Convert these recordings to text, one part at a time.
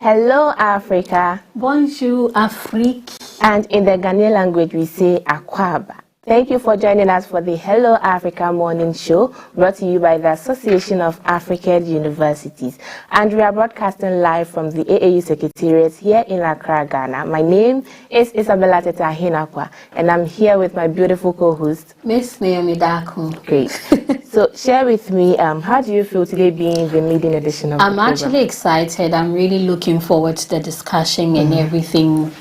Hello, Africa. Bonjour, Afrique. And in the Ghanaian language, we say Akwaba. Thank you for joining us for the Hello Africa Morning Show, brought to you by the Association of African Universities. And we are broadcasting live from the AAU Secretariat here in Accra, Ghana. My name is Isabella Teta Hinakwa, and I'm here with my beautiful co-host, Miss Naomi Daku. Great. So share with me, how do you feel today being the leading edition of the program? I'm actually excited. I'm really looking forward to the discussion and everything.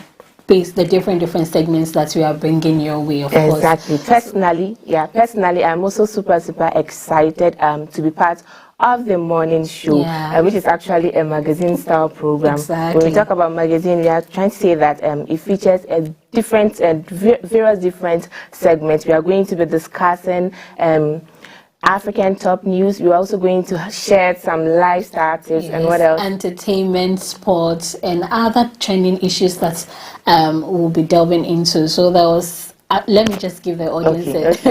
The different segments that we are bringing your way, of course. Exactly. Personally, I'm also super excited to be part of the morning show, which is actually a magazine style program. Exactly. When we talk about magazine, we are trying to say that it features a different various different segments. We are going to be discussing African top news. We're also going to share some lifestyle tips and what else? Entertainment, sports, and other trending issues that we'll be delving into. So there was, let me just give the audience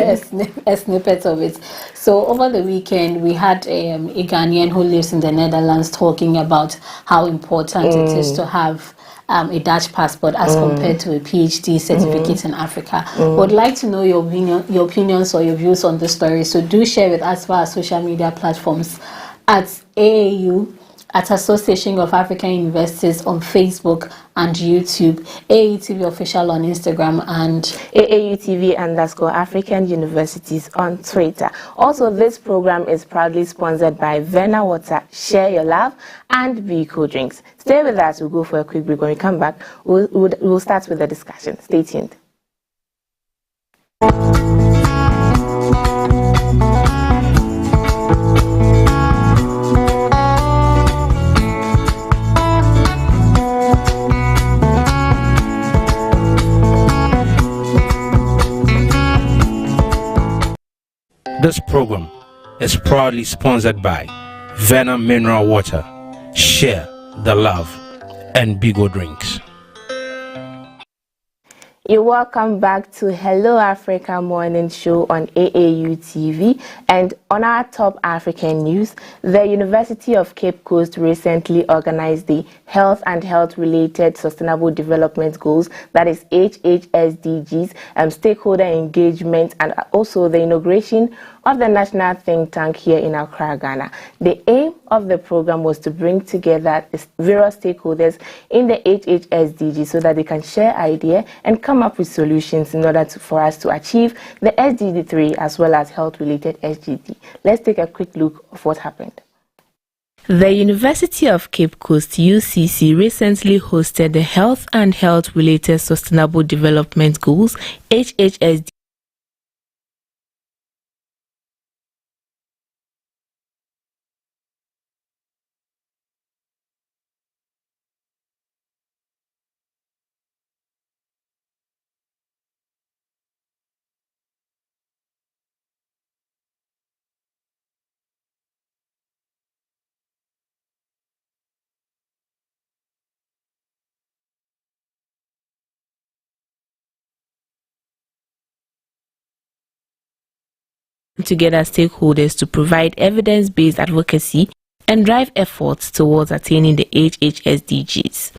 a snippet of it. So over the weekend, we had a Ghanaian who lives in the Netherlands talking about how important it is to have a Dutch passport as compared to a PhD certificate in Africa. Would like to know your opinions or your views on the story. So do share with us via our social media platforms at AAU, at Association of African Universities on Facebook and YouTube, AAU TV official on Instagram, and AAU TV _ African Universities on Twitter. Also, this program is proudly sponsored by Vena Water, Share Your Love, and Biko Drinks. Stay with us. We'll go for a quick break. When we come back, we'll start with the discussion. Stay tuned. This program is proudly sponsored by Vena Mineral Water, Share the Love, and Bigo Drinks. You're welcome back to Hello Africa Morning Show on AAU TV. And on our top African news, the University of Cape Coast recently organized the Health and Health-Related Sustainable Development Goals, that is HHSDGs, stakeholder engagement, and also the inauguration of the national think tank here in Accra, Ghana. The aim of the program was to bring together various stakeholders in the HHSDG so that they can share ideas and come up with solutions in order for us to achieve the SDG 3 as well as health-related SDG. Let's take a quick look of what happened. The University of Cape Coast, UCC, recently hosted the Health and Health-Related Sustainable Development Goals, HHSD, together stakeholders to provide evidence-based advocacy and drive efforts towards attaining the HHSDGs.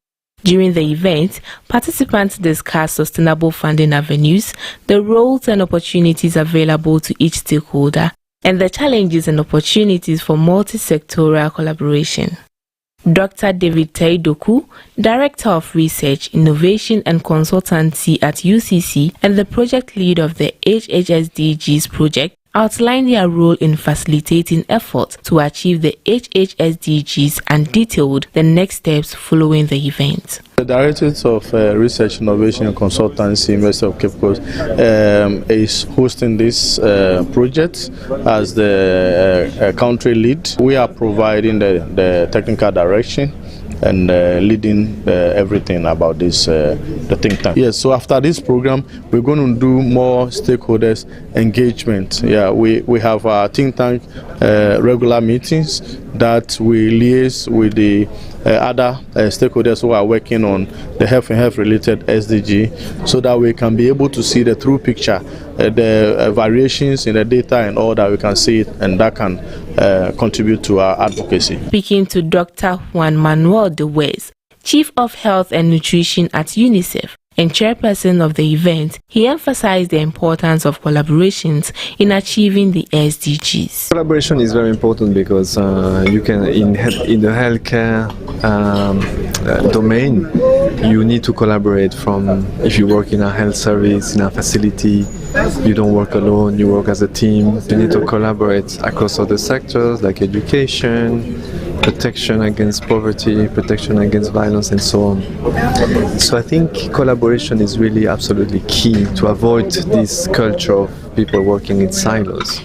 During the event, participants discussed sustainable funding avenues, the roles and opportunities available to each stakeholder, and the challenges and opportunities for multi-sectoral collaboration. Dr. David Taidoku, Director of Research, Innovation and Consultancy at UCC and the project lead of the HHSDGs project, outlined their role in facilitating efforts to achieve the HHSDGs and detailed the next steps following the event. The Directorate of Research, Innovation and Consultancy, University of Cape Coast, is hosting this project as the country lead. We are providing the technical direction and leading everything about this the think tank. Yes, so after this program, we're going to do more stakeholders engagement. Yeah, we have our think tank regular meetings that we liaise with the other stakeholders who are working on the health and health related SDG, so that we can be able to see the true picture, the variations in the data and all that we can see it, and that can contribute to our advocacy. Speaking to Dr. Juan Manuel De Wes, Chief of Health and Nutrition at UNICEF and chairperson of the event, he emphasized the importance of collaborations in achieving the SDGs. Collaboration is very important because you can, in the healthcare domain, you need to collaborate. From if you work in a health service, in a facility, you don't work alone, you work as a team. You need to collaborate across other sectors like education, protection against poverty, protection against violence, and so on. So I think collaboration is really absolutely key to avoid this culture of people working in silos.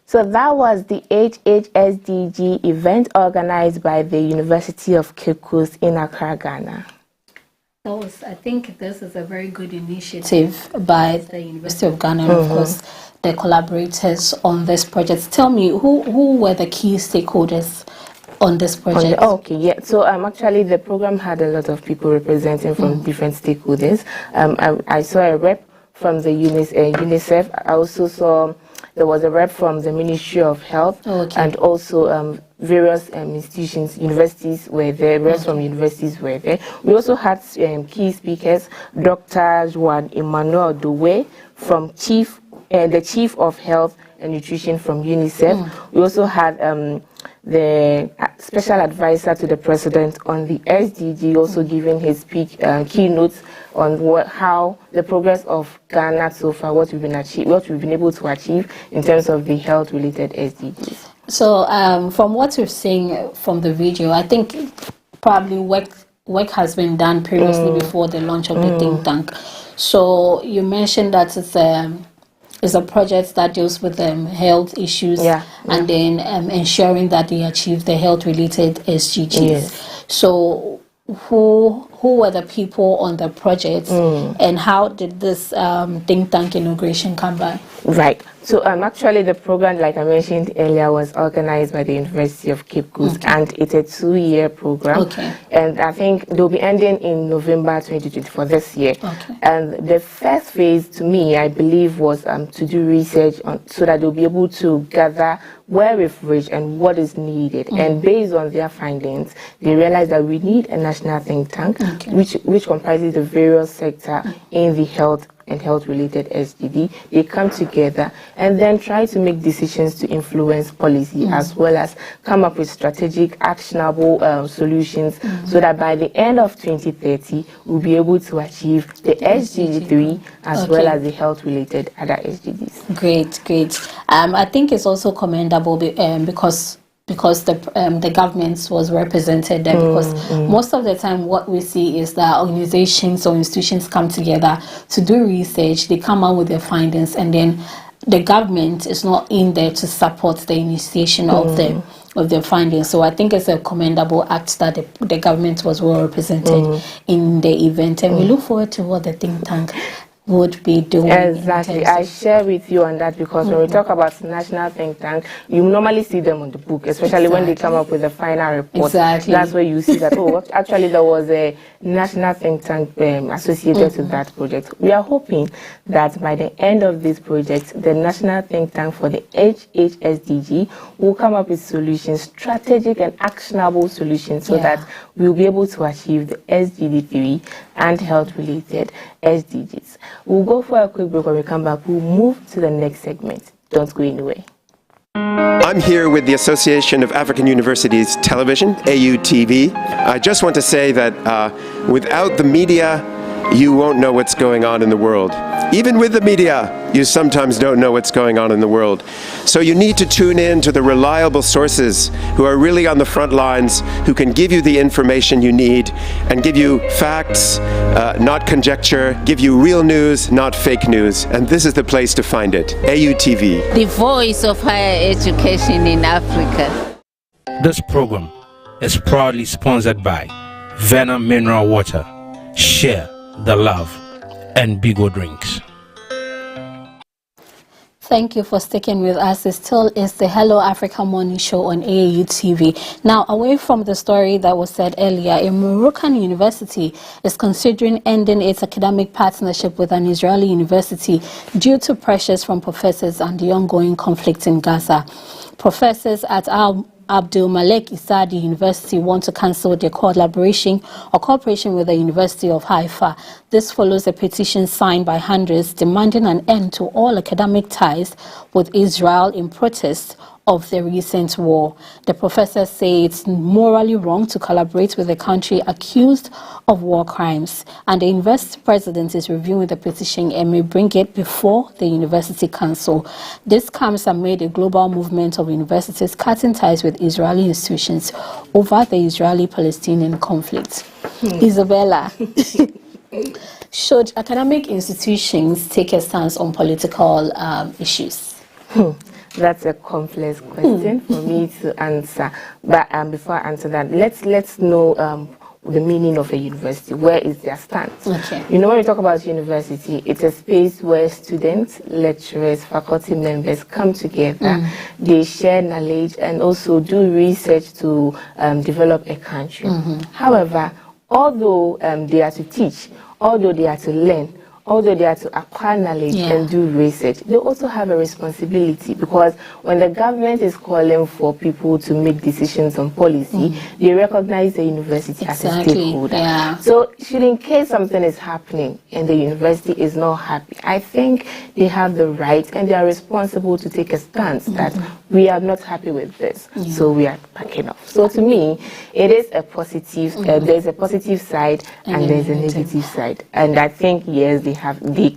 So that was the HHSDG event organized by the University of Cape Coast in Accra, Ghana. I think this is a very good initiative by the University of Ghana and of course the collaborators on this project. Tell me, who were the key stakeholders on this project? So actually the program had a lot of people representing from different stakeholders. I saw a rep from the UNICEF. I also saw there was a rep from the Ministry of Health, and also various institutions, universities were there, reps from universities were there. We also had key speakers, Dr. Adjoa Emmanuel Dowe from the Chief of Health and Nutrition from UNICEF. We also had the special advisor to the president on the SDG, also giving his keynotes on how the progress of Ghana so far, what we've been able to achieve in terms of the health-related SDGs. So, from what we're seeing from the video, I think probably work has been done previously before the launch of the think tank. So, you mentioned that it's a project that deals with health issues and then ensuring that they achieve the health-related SDGs. Yes. So, who were the people on the project and how did this think tank inauguration come by? Right. So actually the program, like I mentioned earlier, was organized by the University of Cape Coast and it's a 2-year program. And I think they'll be ending in November 2024 this year. And the first phase, to me, I believe, was to do research so that they'll be able to gather where we've reached and what is needed. And based on their findings, they realized that we need a national think tank, which comprises the various sectors in the health and health-related SDG. They come together and then try to make decisions to influence policy as well as come up with strategic, actionable solutions so that by the end of 2030, we'll be able to achieve the SDG 3 as well as the health-related other SDGs. Great. I think it's also commendable because the government was represented there, because most of the time what we see is that organizations or institutions come together to do research, they come out with their findings, and then the government is not in there to support the initiation of their findings. So I think it's a commendable act that the government was well represented in the event, and we look forward to what the think tank would be doing. Exactly. I share with you on that because when we talk about national think tank, you normally see them on the book, especially when they come up with the final report. That's where you see that, actually there was a national think tank associated to that project. We are hoping that by the end of this project, the national think tank for the HHSDG will come up with solutions, strategic and actionable solutions, so that we'll be able to achieve the SDG 3 and health-related SDGs. We'll go for a quick break. When we come back, we'll move to the next segment. Don't go anywhere. I'm here with the Association of African Universities Television, AUTV. I just want to say that without the media, you won't know what's going on in the world. Even with the media, you sometimes don't know what's going on in the world. So you need to tune in to the reliable sources who are really on the front lines, who can give you the information you need and give you facts, not conjecture, give you real news, not fake news. And this is the place to find it, AUTV. The voice of higher education in Africa. This program is proudly sponsored by Vena Mineral Water, Share the Love, and Bigo Drinks. Thank you for sticking with us. It still is the Hello Africa Morning Show on AAU TV. Now, away from the story that was said earlier, a Moroccan university is considering ending its academic partnership with an Israeli university due to pressures from professors and the ongoing conflict in Gaza. Professors at Al Abdul Malik Isadi University want to cancel their collaboration or cooperation with the University of Haifa. This follows a petition signed by hundreds demanding an end to all academic ties with Israel in protest of the recent war. The professors say it's morally wrong to collaborate with a country accused of war crimes, and the university president is reviewing the petition and may bring it before the university council. This comes amid a global movement of universities cutting ties with Israeli institutions over the Israeli-Palestinian conflict. Isabella, should academic institutions take a stance on political issues? That's a complex question for me to answer. But before I answer that, let's know the meaning of a university. Where is their stance? Okay. You know, when we talk about university, it's a space where students, lecturers, faculty members come together. They share knowledge and also do research to develop a country. However, although they are to teach, although they are to learn, although they are to acquire knowledge and do research, they also have a responsibility, because when the government is calling for people to make decisions on policy, they recognize the university as a stakeholder. So in case something is happening and the university is not happy, I think they have the right and they are responsible to take a stance that we are not happy with this, so we are backing off. So to me, it is a positive, there's a positive side and there's a negative side. And I think, yes, they have the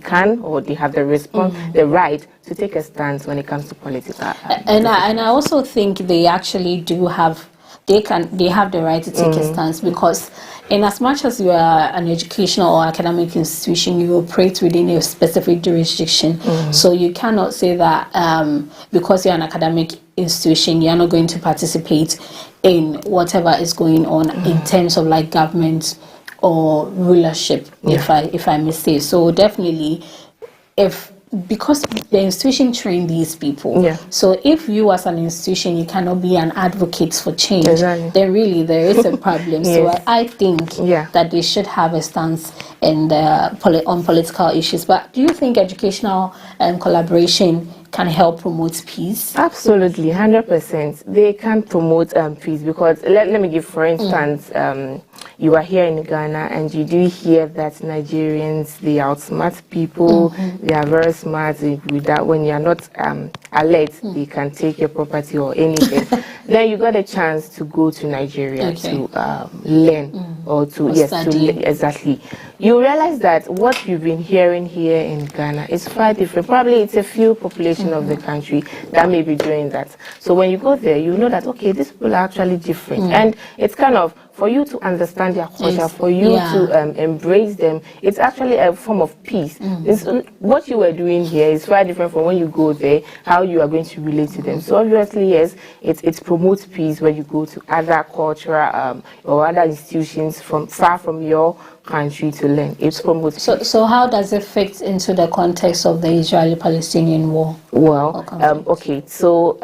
right to take a stance when it comes to political. And I also think they actually do have, they have the right to take a stance, because in as much as you are an educational or academic institution, you operate within a specific jurisdiction. So you cannot say that because you're an academic institution, you're not going to participate in whatever is going on in terms of like government or rulership, if I may say. So definitely, because the institution trained these people, so if you as an institution you cannot be an advocate for change, then really there is a problem. So I think that they should have a stance in on political issues. But do you think educational collaboration can help promote peace? Absolutely, 100%. They can promote peace, because let me give, for instance, you are here in Ghana and you do hear that Nigerians, they outsmart people, they are very smart. With that, when you are not alert, they can take your property or anything. Then you got a chance to go to Nigeria to learn or to study. Exactly. You realize that what you've been hearing here in Ghana is far different. Probably it's a few population of the country that may be doing that. So when you go there, you know that, okay, these people are actually different. And it's kind of, for you to understand their culture, for you to embrace them, it's actually a form of peace. What you were doing here is far different from when you go there, how you are going to relate to them. So obviously, yes, it promotes peace when you go to other cultural or other institutions far from your country to learn. It promotes peace. So how does it fit into the context of the Israeli-Palestinian war? Well, okay, so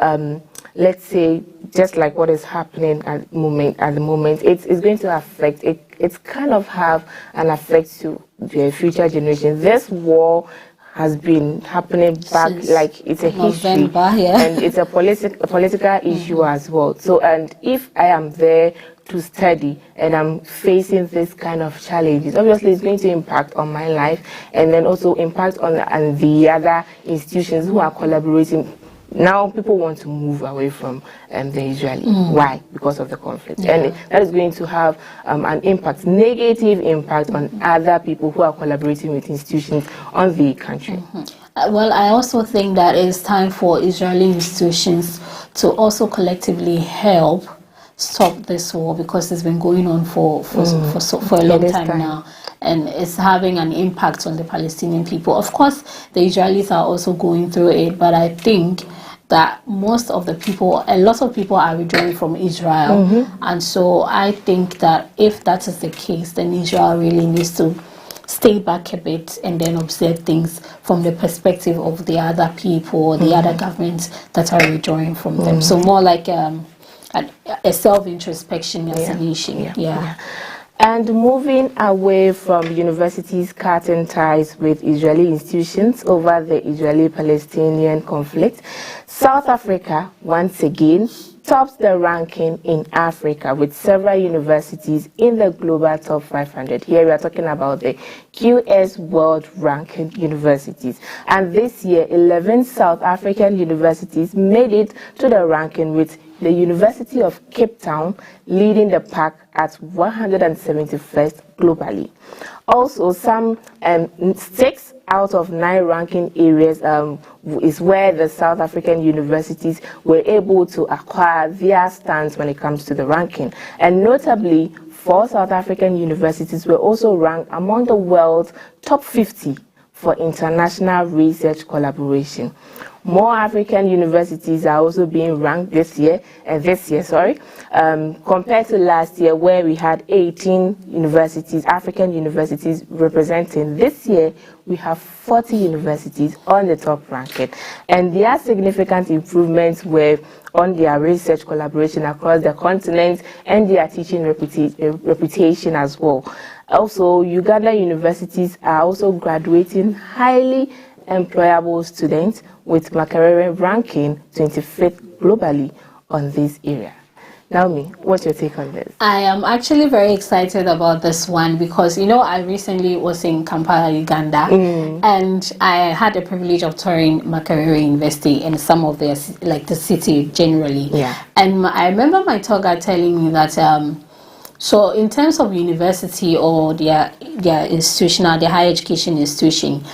let's say, just like what is happening at the moment, it's going to affect it. It's kind of have an effect to the future generations. This war has been happening back, like it's a history, and it's a political issue as well. So, and if I am there to study and I'm facing this kind of challenges, obviously it's going to impact on my life, and then also impact on the other institutions who are collaborating. Now people want to move away from the Israeli. Why? Because of the conflict. And that is going to have an impact, negative impact on other people who are collaborating with institutions on the country. Well, I also think that it's time for Israeli institutions to also collectively help stop this war, because it's been going on for a long time now. And it's having an impact on the Palestinian people. Of course, the Israelis are also going through it, but I think that most of the people, a lot of people are withdrawing from Israel. And so I think that if that is the case, then Israel really needs to stay back a bit and then observe things from the perspective of the other people or the other governments that are withdrawing from them. So more like a self-introspection as a nation. And moving away from universities cutting ties with Israeli institutions over the Israeli-Palestinian conflict, South Africa once again tops the ranking in Africa with several universities in the global top 500. Here we are talking about the QS World Ranking universities. And this year, 11 South African universities made it to the ranking, with the University of Cape Town leading the pack at 171st globally. Also, some 6 out of 9 ranking areas is where the South African universities were able to acquire their stands when it comes to the ranking. And notably, 4 South African universities were also ranked among the world's top 50 for international research collaboration. More African universities are also being ranked this year, compared to last year, where we had 18 universities, African universities representing. This year, we have 40 universities on the top ranking, and their significant improvements were on their research collaboration across the continent and their teaching reputation as well. Also, Uganda universities are also graduating highly employable students, with Makerere ranking 25th globally on this area. Naomi, what's your take on this? I am actually very excited about this one because, you know, I recently was in Kampala, Uganda, and I had the privilege of touring Makerere University and some of their, like the city generally. Yeah. And I remember my tour guide telling me that so in terms of university or their institutional, their higher education institution,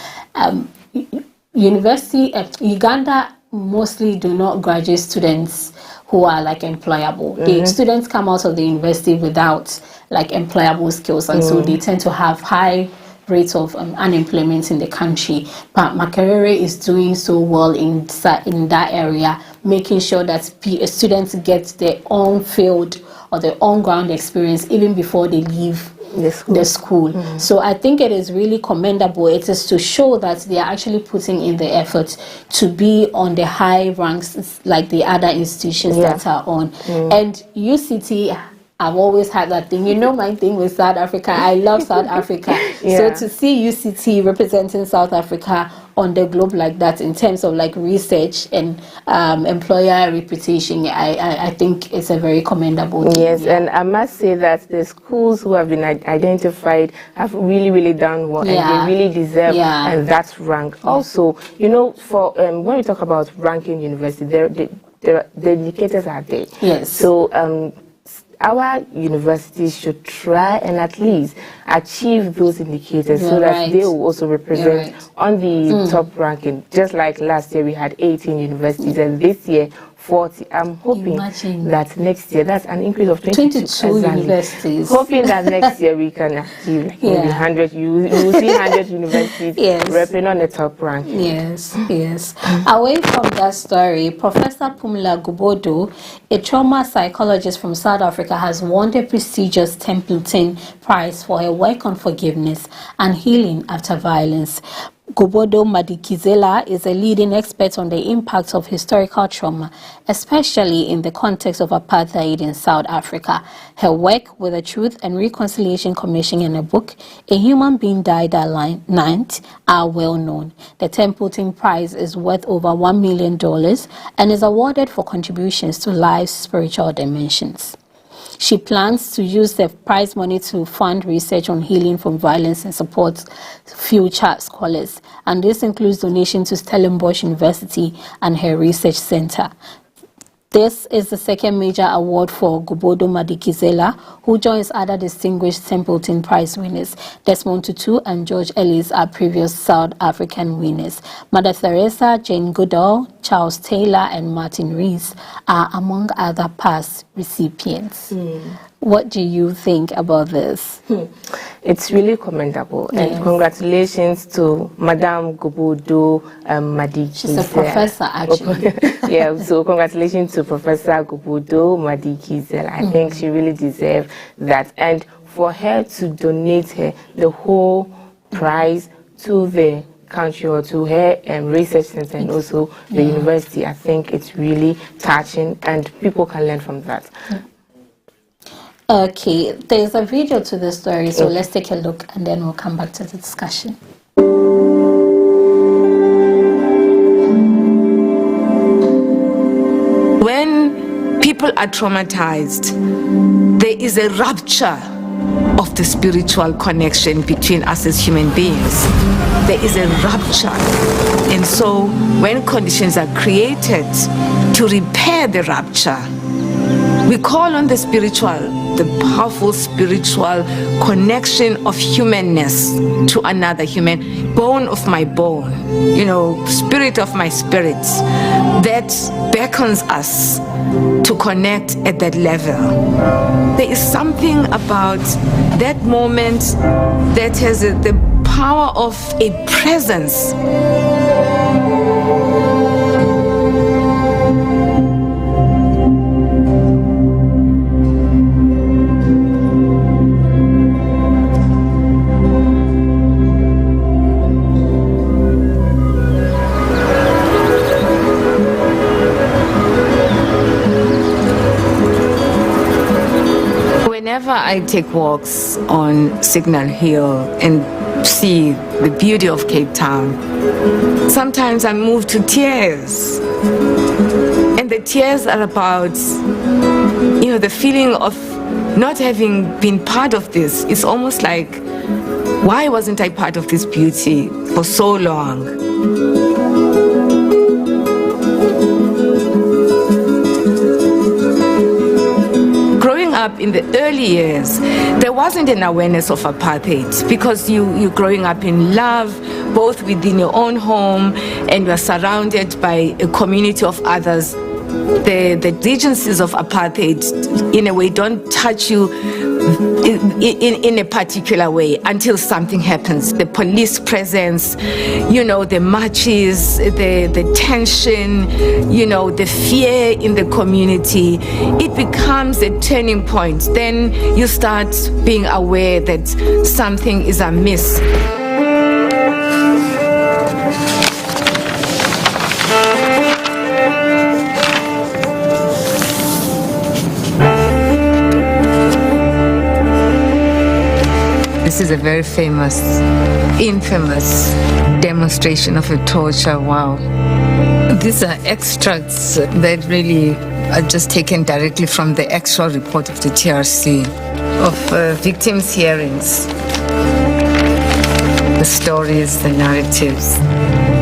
University Uganda mostly do not graduate students who are like employable. The students come out of the university without like employable skills, and so they tend to have high rates of unemployment in the country. But Makerere is doing so well in that area, making sure that students get their own field or their own ground experience even before they leave the school. So I think it is really commendable. It is to show that they are actually putting in the effort to be on the high ranks like the other institutions that are on. And UCT, I've always had that thing. You know my thing with South Africa. I love South Africa. So to see UCT representing South Africa on the globe like that in terms of like research and employer reputation, I think it's a very commendable thing. Yes, and I must say that the schools who have been identified have really done well, and they really deserve and that's rank. Also, you know, for when we talk about ranking university, the indicators are there. Yes. So our universities should try and at least achieve those indicators so that they will also represent on the top ranking. Just like last year we had 18 universities and this year 40. I'm hoping that next year, that's an increase of 22 universities. Hoping that next year we can achieve like maybe 100. You will see 100 universities repping on the top rank. Yes. Away from that story, Professor Pumla Gobodo, a trauma psychologist from South Africa, has won the prestigious Templeton Prize for her work on forgiveness and healing after violence. Gobodo Madikizela is a leading expert on the impact of historical trauma, especially in the context of apartheid in South Africa. Her work with the Truth and Reconciliation Commission and a book, A Human Being Died That Night, are well known. The Templeton Prize is worth over $1 million and is awarded for contributions to life's spiritual dimensions. She plans to use the prize money to fund research on healing from violence and support future scholars. And this includes donations to Stellenbosch University and her research center. This is the second major award for Gobodo Madikizela, who joins other distinguished Templeton Prize winners. Desmond Tutu and George Ellis are previous South African winners. Mother Teresa, Jane Goodall, Charles Taylor, and Martin Rees are among other past recipients. What do you think about this? It's really commendable, and congratulations to Madame Gobodo Madikizela. She's a professor, actually. So congratulations to Professor Gobodo Madikizela. I think she really deserves that, and for her to donate the whole prize to the country or to her research center and also the university, I think it's really touching, and people can learn from that. Okay, there's a video to the story, so let's take a look and then we'll come back to the discussion. When people are traumatized, there is a rupture of the spiritual connection between us as human beings. There is a rupture. And so when conditions are created to repair the rupture, we call on the powerful spiritual connection of humanness to another human, bone of my bone, spirit of my spirit, that beckons us to connect at that level. There is something about that moment that has the power of a presence. Whenever I take walks on Signal Hill and see the beauty of Cape Town, sometimes I'm moved to tears. And the tears are about, the feeling of not having been part of this. It's almost like, why wasn't I part of this beauty for so long? Up in the early years, there wasn't an awareness of apartheid because you're growing up in love, both within your own home, and you're surrounded by a community of others. The regencies of apartheid, in a way, don't touch you in a particular way until something happens. The police presence, the marches, the tension, the fear in the community, it becomes a turning point. Then you start being aware that something is amiss. This is a very infamous demonstration of a torture. Wow. These are extracts that really are just taken directly from the actual report of the TRC of victims' hearings, the stories, the narratives.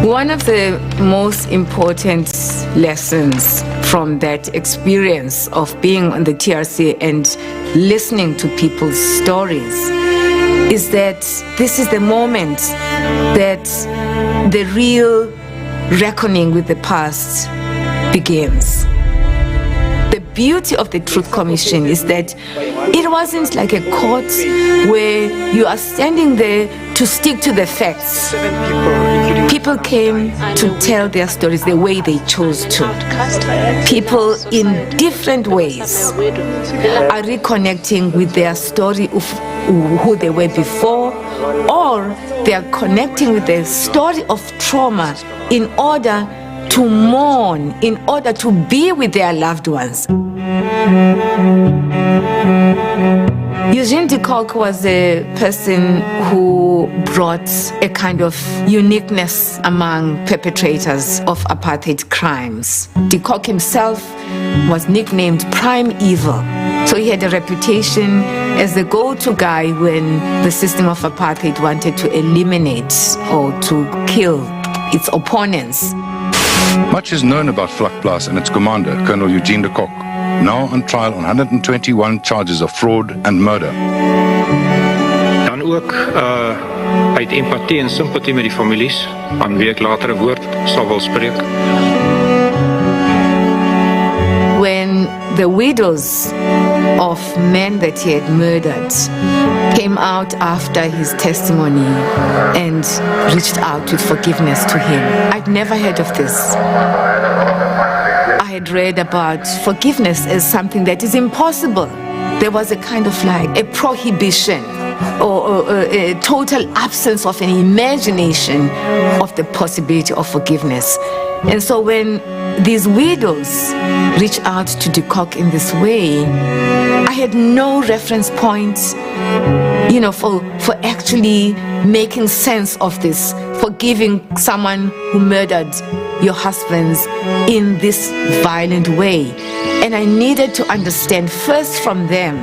One of the most important lessons from that experience of being on the TRC and listening to people's stories is that this is the moment that the real reckoning with the past begins. The beauty of the Truth Commission is that it wasn't like a court where you are standing there to stick to the facts. People came to tell their stories the way they chose to. People in different ways are reconnecting with their story of who they were before, or they are connecting with the story of trauma in order to mourn, in order to be with their loved ones. Eugene de Kock was a person who brought a kind of uniqueness among perpetrators of apartheid crimes. De Kock himself was nicknamed Prime Evil. So he had a reputation as the go-to guy when the system of apartheid wanted to eliminate or to kill its opponents. Much is known about Vlakplaas and its commander, Colonel Eugene de Kock, now on trial on 121 charges of fraud and murder. Dan ook uit empathie en sympathie met die families, aan wie ek later 'n woord sal wil spreek. When the widows of men that he had murdered came out after his testimony and reached out with forgiveness to him, I'd never heard of this. I had read about forgiveness as something that is impossible. There was a kind of like a prohibition or a total absence of an imagination of the possibility of forgiveness. And so when these widows reach out to de Kock in this way, I had no reference points, for actually making sense of this, forgiving someone who murdered your husbands in this violent way. And I needed to understand first from them,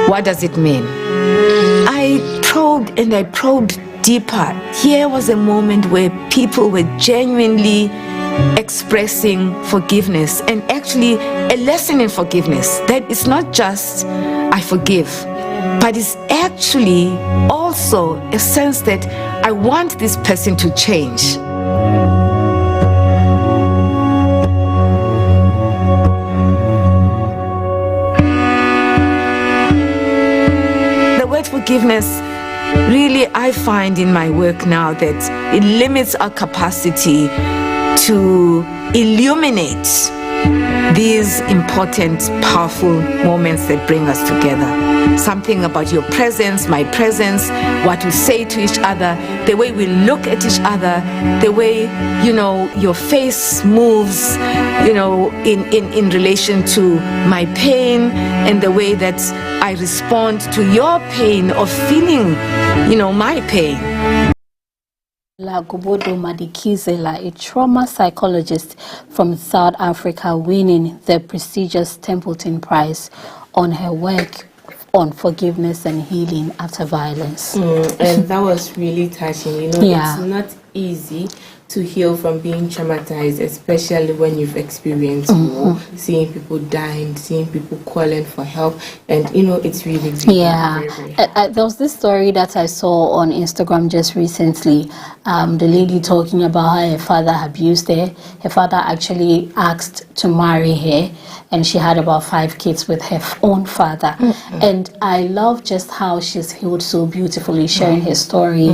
what does it mean? I probed and I probed deeper. Here was a moment where people were genuinely expressing forgiveness, and actually a lesson in forgiveness, that it's not just I forgive, but it's actually also a sense that I want this person to change. The word forgiveness, really, I find in my work now that it limits our capacity to illuminate these important, powerful moments that bring us together. Something about your presence, my presence, what we say to each other, the way we look at each other, the way, your face moves, in relation to my pain, and the way that I respond to your pain of feeling, my pain. Gobodo Madikizela, a trauma psychologist from South Africa, winning the prestigious Templeton Prize on her work on forgiveness and healing after violence. And that was really touching. It's not easy to heal from being traumatized, especially when you've experienced war, seeing people dying, seeing people calling for help, and it's really very, very there was this story that I saw on Instagram just recently. The lady talking about how her father abused her. Her father actually asked to marry her, and she had about 5 kids with her own father. And I love just how she's healed so beautifully, sharing her story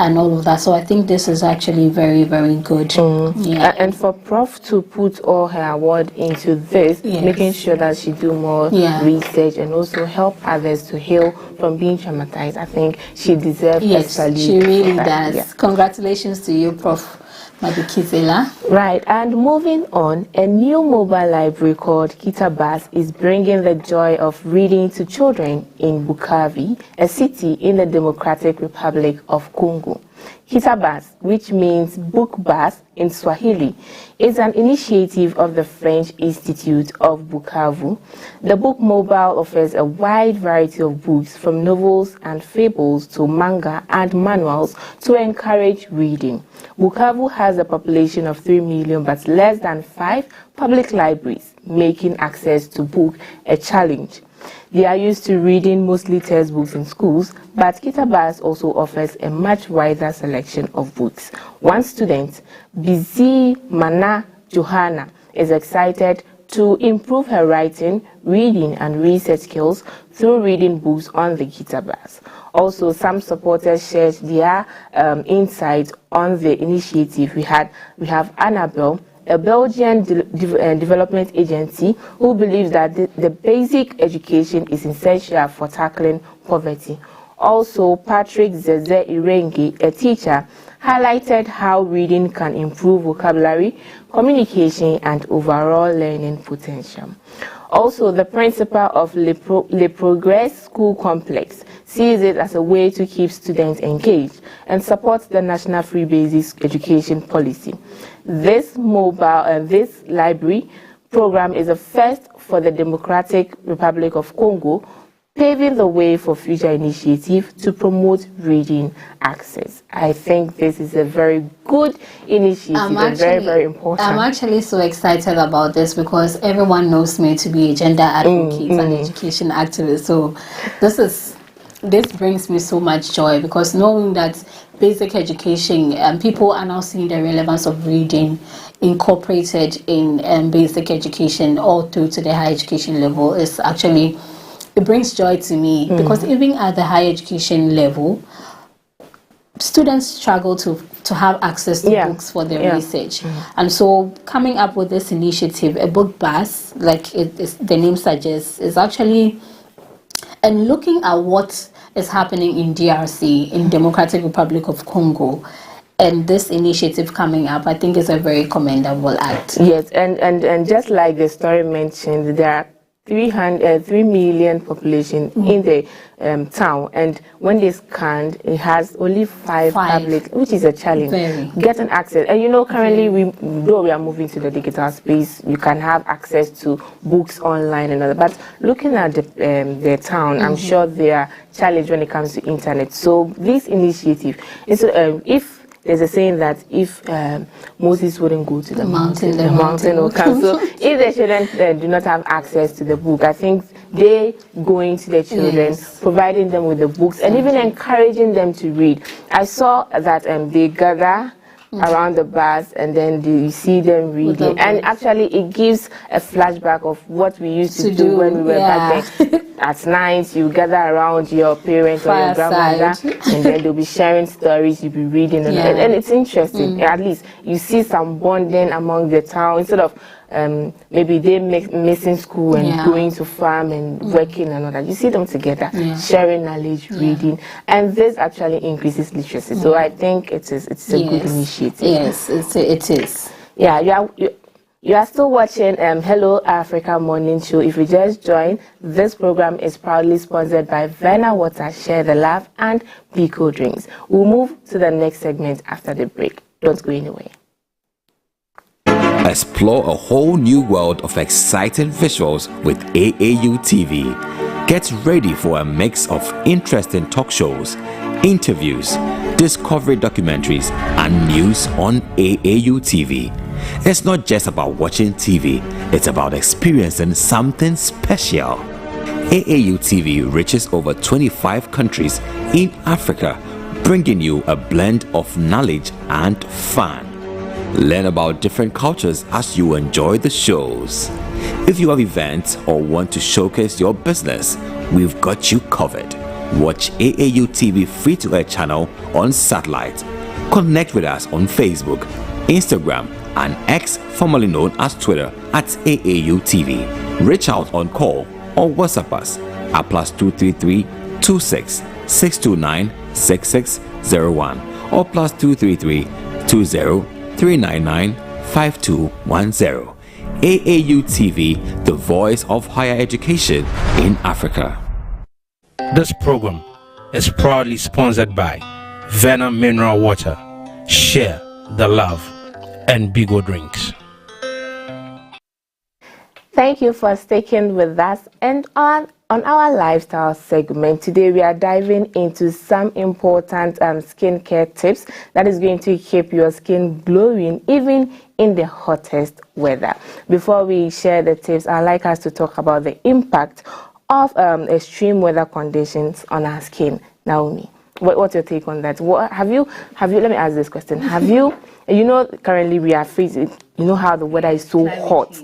and all of that. So I think this is actually very, very good. And for Prof to put all her award into this, making sure that she do more research and also help others to heal from being traumatized, I think she deserves a salute. She really does. Congratulations to you, Prof. Madikizela. Right, and moving on, a new mobile library called Kitabas is bringing the joy of reading to children in Bukavu, a city in the Democratic Republic of Congo. Kitabas, which means book bus in Swahili, is an initiative of the French Institute of Bukavu. The book mobile offers a wide variety of books, from novels and fables to manga and manuals, to encourage reading. Bukavu has a population of 3 million but less than 5 public libraries, making access to books a challenge. They are used to reading mostly textbooks in schools, but Kitabas also offers a much wider selection of books. One student, Bizi Mana Johanna, is excited to improve her writing, reading and research skills through reading books on the Kitabas. Also, some supporters shared their insights on the initiative. We have Annabelle, a Belgian development agency, who believes that the basic education is essential for tackling poverty. Also, Patrick Zeze Irenge, a teacher, highlighted how reading can improve vocabulary, communication, and overall learning potential. Also, the principal of Le Progress School Complex sees it as a way to keep students engaged and supports the National Free Basic Education Policy. This this library program is a first for the Democratic Republic of Congo, paving the way for future initiatives to promote reading access. I think this is a very good initiative and very, very important. I'm actually so excited about this because everyone knows me to be a gender advocate and education activist. So this brings me so much joy, because knowing that basic education, people are now seeing the relevance of reading incorporated in basic education all through to the higher education level is actually, it brings joy to me, because even at the higher education level, students struggle to have access to books for their research. And so coming up with this initiative, a book bus, like the name suggests, is actually and looking at what is happening in DRC, in Democratic Republic of Congo, and this initiative coming up, I think is a very commendable act. Yes, and just like the story mentioned, there are 3 million population in the town, and when they scanned, it has only five tablets, which is a challenge. Getting access, and you know, currently though we are moving to the digital space, you can have access to books online and other. But looking at the town, I'm sure they are challenged when it comes to internet. So this initiative, if there's a saying that if Moses wouldn't go to the mountain, the mountain will come. So if the children do not have access to the book, I think they going to the children, providing them with the books, and even encouraging them to read. I saw that they gather around the bus, and then you see them reading, and actually it gives a flashback of what we used to do when we were back then. At night, you gather around your parents or your grandmother, and then they'll be sharing stories, you'll be reading, and it's interesting. At least you see some bonding among the town, instead of maybe they missing school and going to farm and working and all that. You see them together, sharing knowledge, reading, and this actually increases literacy. So I think it's a good initiative. Yes, it is. Yeah, you are still watching Hello Africa Morning Show. If you just joined, this program is proudly sponsored by Verna Water, Share the Love, and Pico Drinks. We'll move to the next segment after the break. Don't go anywhere. Explore a whole new world of exciting visuals with AAU TV. Get ready for a mix of interesting talk shows, interviews, discovery documentaries, and news on AAU TV. It's not just about watching TV, it's about experiencing something special. AAU TV reaches over 25 countries in Africa, bringing you a blend of knowledge and fun. Learn about different cultures as you enjoy the shows. If you have events or want to showcase your business, we've got you covered. Watch AAU TV free-to-air channel on satellite. Connect with us on Facebook, Instagram, and X, formerly known as Twitter, at AAU TV. Reach out on call or WhatsApp us at +233 26 629 6601 or +233 20 399 5210. AAU TV, the voice of higher education in Africa. This program is proudly sponsored by Verna Mineral Water, Share the Love, and Bigo Drinks. Thank you for sticking with us. And on our lifestyle segment today, we are diving into some important skincare tips that is going to keep your skin glowing even in the hottest weather. Before we share the tips, I'd like us to talk about the impact of extreme weather conditions on our skin. Naomi, what's your take on that? Have you let me ask this question. Have you currently we are freezing, how the weather is so hot.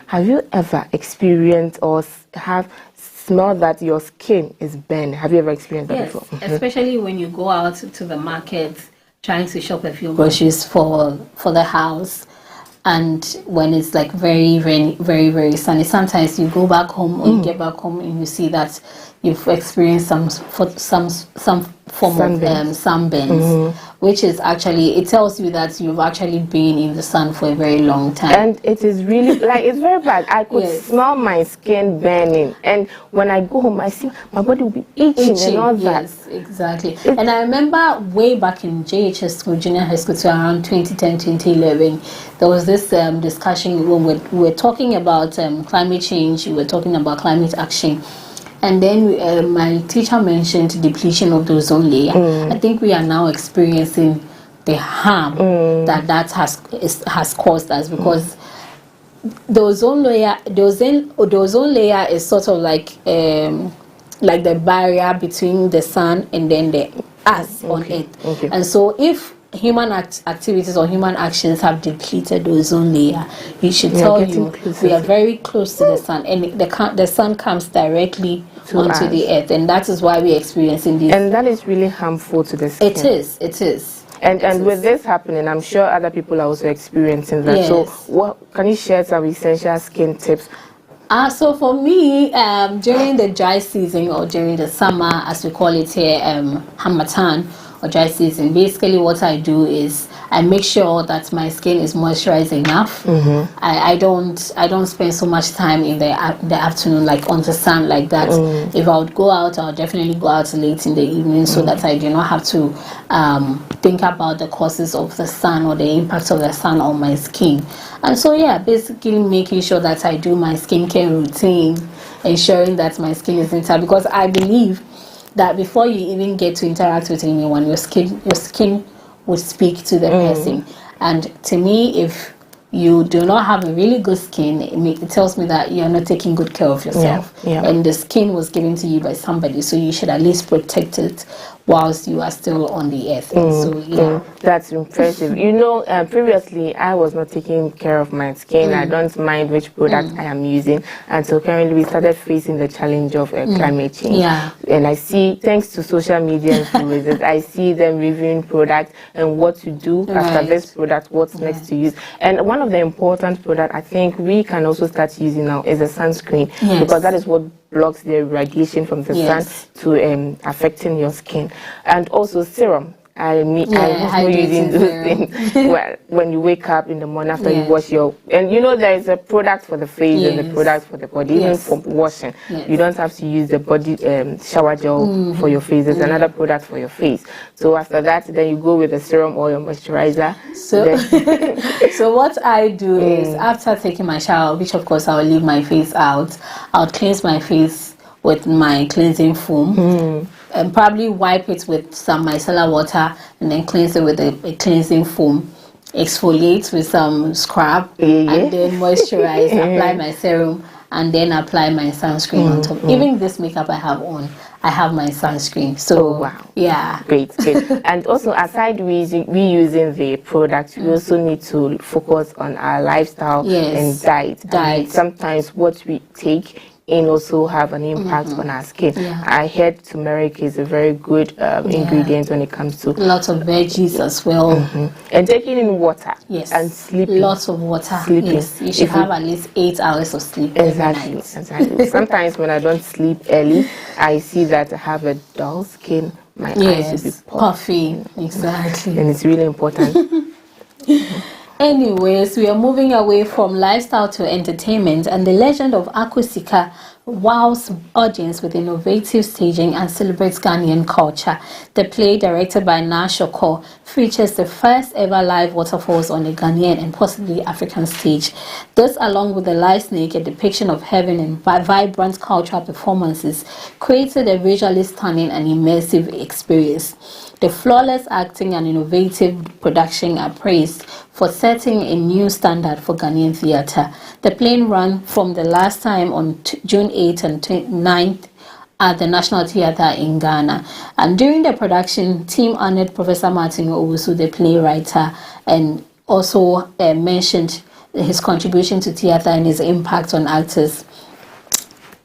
Have you ever experienced or have smelled that your skin is burning? Have you ever experienced that before? Especially when you go out to the market trying to shop a few groceries for the house, and when it's like very rainy, very, very sunny. Sometimes you go back home or you get back home and you see that you've experienced some form of sunburns, which is actually, it tells you that you've actually been in the sun for a very long time. And it is really, it's very bad. I could smell my skin burning. And when I go home, I see my body will be itching and all that. Yes, exactly. And I remember way back in JHS school, junior high school, to around 2010, 2011, there was this discussion when we were talking about climate change, we were talking about climate action. And then my teacher mentioned depletion of the ozone layer. I think we are now experiencing the harm that has caused us, because the ozone layer is sort of like the barrier between the sun and then us on Earth. And so if human activities or human actions have depleted the ozone layer, it should tell you we are very close to the sun, and the sun comes directly onto the earth, and that is why we're experiencing this. And that is really harmful to the skin. It is. And with this happening, I'm sure other people are also experiencing that. So what can you share some essential skin tips? So for me, during the dry season, or during the summer, as we call it here, Hamatan, or dry season, basically what I do is I make sure that my skin is moisturized enough. I don't spend so much time in the afternoon, like on the sun like that. If I would go out, I'll definitely go out late in the evening so that I do not have to think about the causes of the sun or the impact of the sun on my skin. And so yeah, basically making sure that I do my skincare routine, ensuring that my skin is intact, because I believe that before you even get to interact with anyone, your skin would speak to the person. And to me, if you do not have a really good skin, it tells me that you're not taking good care of yourself. And the skin was given to you by somebody, so you should at least protect it whilst you are still on the earth. So that's impressive. You know, previously I was not taking care of my skin. I don't mind which product I am using, and so currently we started facing the challenge of climate change. And I see, thanks to social media influencers, I see them reviewing products and what to do after this product, what's next to use. And one of the important products I think we can also start using now is a sunscreen, because that is what blocks the radiation from the sun to affecting your skin. And also serum. I was using those things. Well, when you wake up in the morning after you wash your, and you know there is a product for the face and the product for the body, even for washing. You don't have to use the body shower gel for your face. There's another product for your face. So after that, then you go with the serum or your moisturizer. So, so what I do is after taking my shower, which of course I will leave my face out, I'll cleanse my face with my cleansing foam. And probably wipe it with some micellar water and then cleanse it with a cleansing foam. Exfoliate with some scrub and then moisturize, apply my serum, and then apply my sunscreen on top. Even this makeup I have on, I have my sunscreen. So great. And also, aside reusing the product, we also need to focus on our lifestyle and diet. Sometimes what we take and also have an impact on our skin. I heard turmeric is a very good ingredient when it comes to lots of veggies as well. And taking in water and sleeping. Lots of water. You should have at least 8 hours of sleep every night. Sometimes when I don't sleep early, I see that I have a dull skin. My eyes will be puffy. Exactly. And it's really important. Anyways, we are moving away from lifestyle to entertainment, and the legend of Akusika wows audience with innovative staging and celebrates Ghanaian culture. The play, directed by Nashoko, features the first ever live waterfalls on the Ghanaian and possibly African stage. This, along with the live snake, a depiction of heaven and vibrant cultural performances, created a visually stunning and immersive experience. The flawless acting and innovative production are praised for setting a new standard for Ghanaian theatre. The play ran from the last time on June 8th and 9th at the National Theatre in Ghana. And during the production, team honored Professor Martin Owusu, the playwright, and also mentioned his contribution to theatre and his impact on actors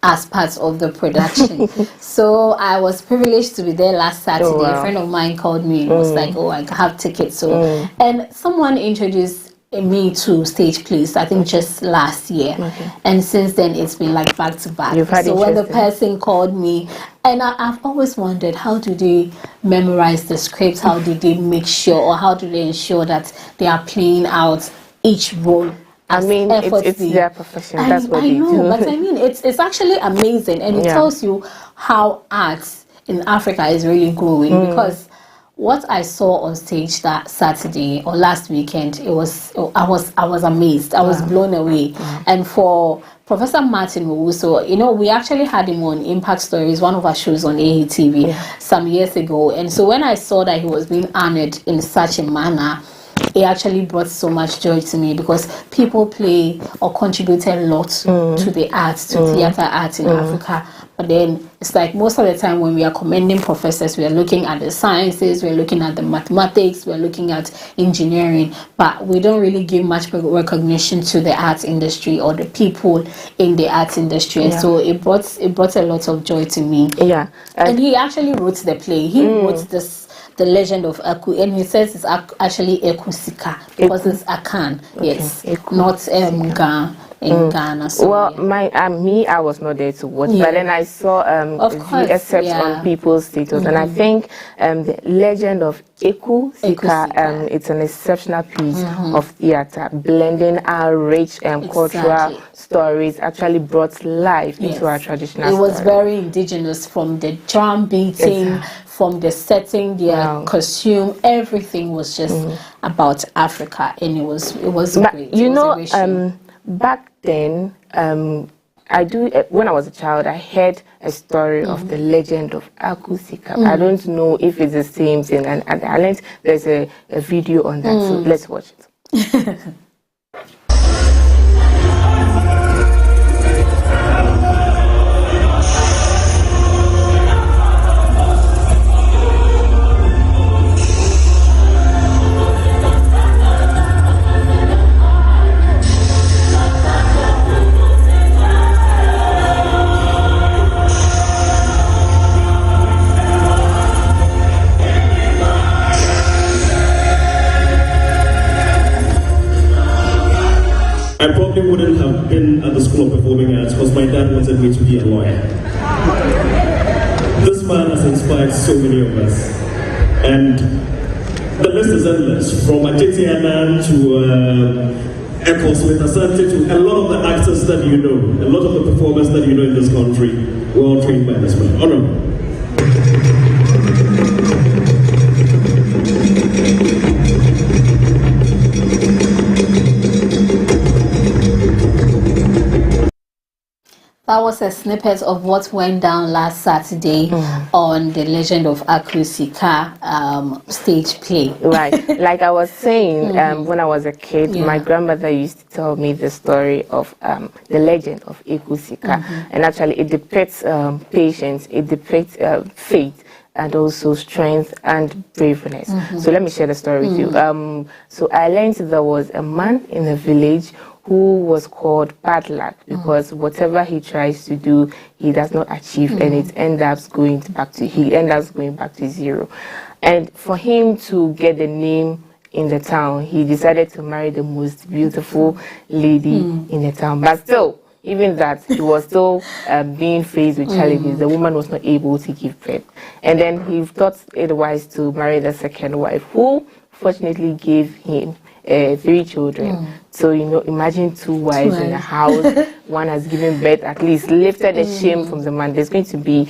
as part of the production. So I was privileged to be there last Saturday. A friend of mine called me and was like, oh, I have tickets. So and someone introduced me to stage plays, I think just last year. And since then it's been like back to back. So when the person called me, and I've always wondered, how do they memorize the scripts? How did they make sure, or how do they ensure that they are playing out each role? I mean, it's their profession. That's what they do. But I mean, it's actually amazing, and it tells you how arts in Africa is really growing. Because what I saw on stage that Saturday or last weekend, I was amazed. I was blown away. And for Professor Martin Owusu, you know, we actually had him on Impact Stories, one of our shows on AATV some years ago. And so when I saw that he was being honored in such a manner, it actually brought so much joy to me, because people play or contribute a lot to the arts, to theatre arts in Africa. But then it's like most of the time when we are commending professors, we are looking at the sciences, we're looking at the mathematics, we're looking at engineering, but we don't really give much recognition to the arts industry or the people in the arts industry. And so it brought a lot of joy to me. And he actually wrote the play. He wrote the legend of Aku, and he says it's actually Akusika, because it's Akan, not Ga. in Ghana. So, well, I was not there to watch, but then I saw the excerpts on people's status, and I think the legend of Eku Sika, it's an exceptional piece of theater, blending our rich cultural stories, actually brought life into our traditional It was very indigenous, from the drum beating, from the setting, their costume, everything was just about Africa, and it was great. You know, back then, when I was a child, I heard a story of the legend of Eku Sika. I don't know if it's the same thing, and I learned there's a video on that, so let's watch it. I probably wouldn't have been at the School of Performing Arts because my dad wanted me to be a lawyer. This man has inspired so many of us. And the list is endless, from Ajetiana to Echo Smith Asante to a lot of the actors that you know, a lot of the performers that you know in this country were all trained by this man. Honorable. That was a snippet of what went down last Saturday on the Legend of Eku Sika stage play. Right. Like I was saying, when I was a kid, my grandmother used to tell me the story of the legend of Eku Sika. And actually it depicts patience, it depicts faith, and also strength and braveness. So let me share the story with you. So I learned there was a man in a village who was called bad luck, because whatever he tries to do, he does not achieve, and it ends up going back to zero. And for him to get the name in the town, he decided to marry the most beautiful lady in the town. But still, even that, he was still being faced with challenges. The woman was not able to give birth. And then he thought it wise to marry the second wife, who fortunately gave him 3 children. So, you know, imagine 2 wives in a house. One has given birth, at least lifted the shame from the man. There's going to be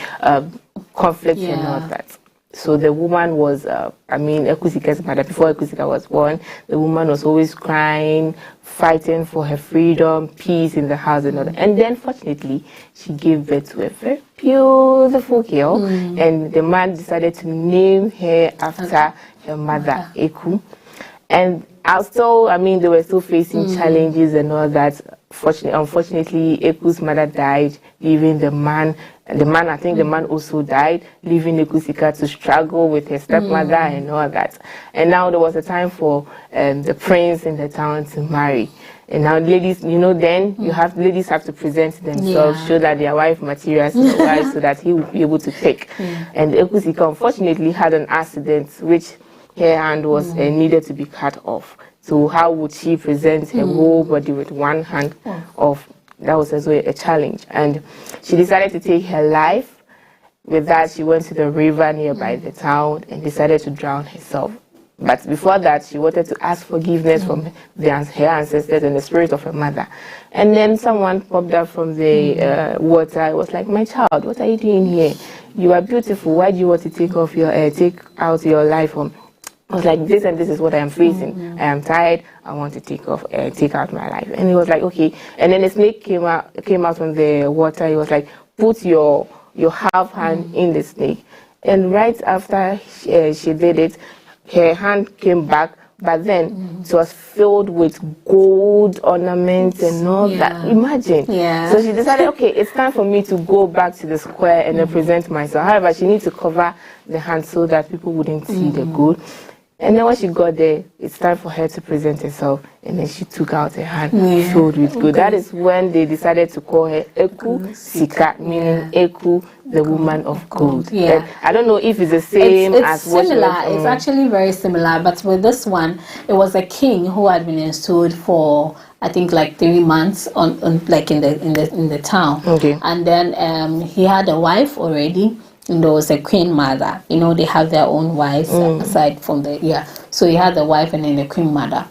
conflict and all that. So the woman was, Eku Sika's mother, before Eku Sika was born, the woman was always crying, fighting for her freedom, peace in the house and all that. And then, fortunately, she gave birth to a very beautiful girl, and the man decided to name her after her mother, Eku. And they were still facing challenges and all that. Unfortunately, Eku's mother died, leaving the man, I think the man also died, leaving Eku Sika to struggle with her stepmother and all that. And now there was a time for the prince in the town to marry. And now ladies, you know, then ladies have to present themselves, show that they are wife materials to the wife, so that he will be able to pick. And Eku Sika unfortunately had an accident, which her hand was needed to be cut off. So how would she present her whole body with one hand off? That was also a challenge. And she decided to take her life. With that, she went to the river nearby the town and decided to drown herself. But before that, she wanted to ask forgiveness from her ancestors and the spirit of her mother. And then someone popped up from the water. It was like, "My child, what are you doing here? You are beautiful. Why do you want to take out your life?" I was like, "This and this is what I am facing. I am tired. I want to take out my life." And he was like, "Okay." And then the snake came out from the water. He was like, "Put your half hand in the snake." And right after she did it, her hand came back, but then it was filled with gold ornaments and all that. Imagine. So she decided, okay, it's time for me to go back to the square and represent myself. However, she needs to cover the hand so that people wouldn't see the gold. And then when she got there, it's time for her to present herself. And then she took out her hand filled with gold. That is when they decided to call her Eku Sika, meaning Eku, the woman of gold. Yeah. I don't know if it's the same as similar. It's actually very similar, but with this one, it was a king who had been installed for, I think, like 3 months on like in the town. Okay. And then he had a wife already. And there was a queen mother. You know, they have their own wives aside from so he had a wife and then a queen mother.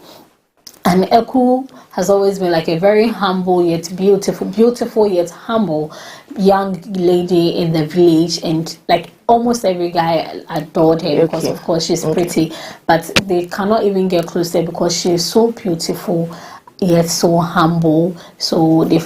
And Eku has always been like a very humble yet beautiful yet humble young lady in the village, and like almost every guy adored her because of course she's pretty, but they cannot even get closer because she's so beautiful yet so humble. So they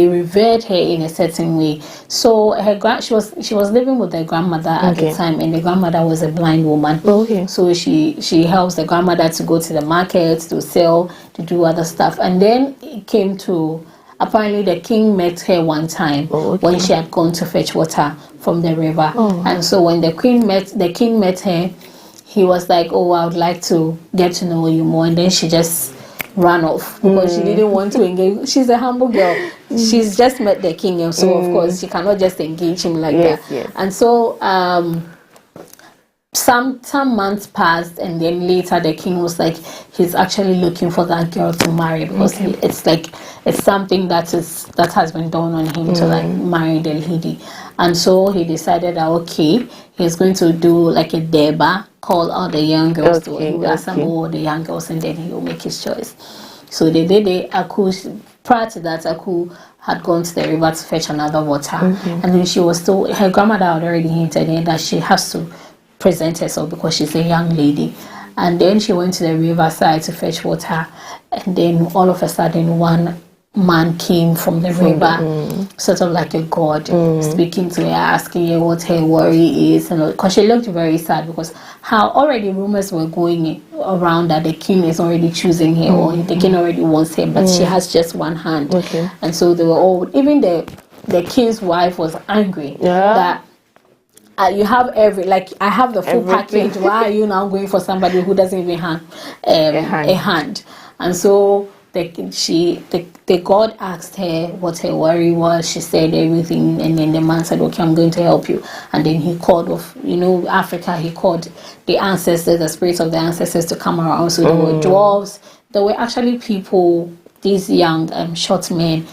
revered her in a certain way. So she was living with her grandmother at the time, and the grandmother was a blind woman. So she helps the grandmother to go to the market, to sell, to do other stuff. And then it came to, apparently the king met her one time when she had gone to fetch water from the river. And so when the king met her, he was like, oh, I would like to get to know you more. And then she just ran off because she didn't want to engage. She's a humble girl. She's just met the king, and so of course she cannot just engage him like that. And so some months passed, and then later the king was like, he's actually looking for that girl to marry because it's something that has been done on him to like marry the lady. And so he decided that he's going to do like a deba, call all the young girls to assemble all the young girls, and then he will make his choice. So they did it. Prior to that, Aku had gone to the river to fetch another water, and then her grandmother had already hinted in that she has to present herself because she's a young lady. And then she went to the riverside to fetch water, and then all of a sudden one man came from the river, sort of like a god, speaking to her, asking her what her worry is, and because she looked very sad because how already rumors were going around that the king is already choosing her, or the king already wants her, but she has just one hand. And so they were all, even the king's wife was angry that you have I have the full package. Why are you now going for somebody who doesn't even have a hand? And so the god asked her what her worry was. She said everything, and then the man said, okay, I'm going to help you. And then he called Africa, he called the ancestors, the spirits of the ancestors to come around. So there were dwarves, there were actually people, these young short men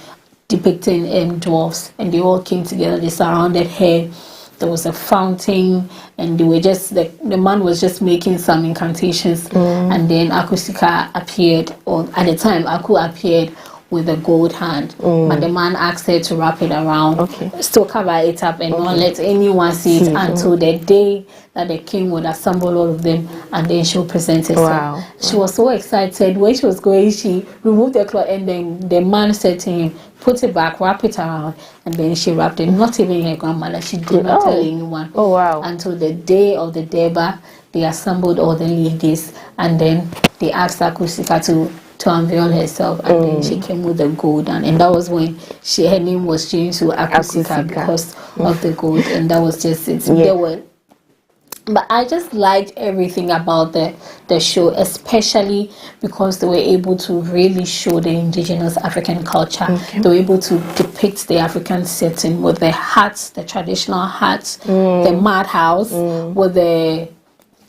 depicting dwarves, and they all came together, they surrounded her. There was a fountain, and they were just the man was just making some incantations, and then Akusika appeared, or at the time Aku appeared with a gold hand, but the man asked her to wrap it around, still cover it up, and not let anyone see it until the day that the king would assemble all of them, and then she'll present herself. She was so excited. When she was going, she removed the cloth, and then the man said to him, put it back, wrap it around, and then she wrapped it. Not even her grandmother. She did not tell anyone. Until the day of the Deba, they assembled all the ladies, and then they asked Akusika to unveil herself, and then she came with the gold, and that was when her name was changed to Akusika because of the gold, and that was just it. But I just liked everything about the show, especially because they were able to really show the indigenous African culture. They were able to depict the African setting with the hats, the traditional hats, the madhouse with the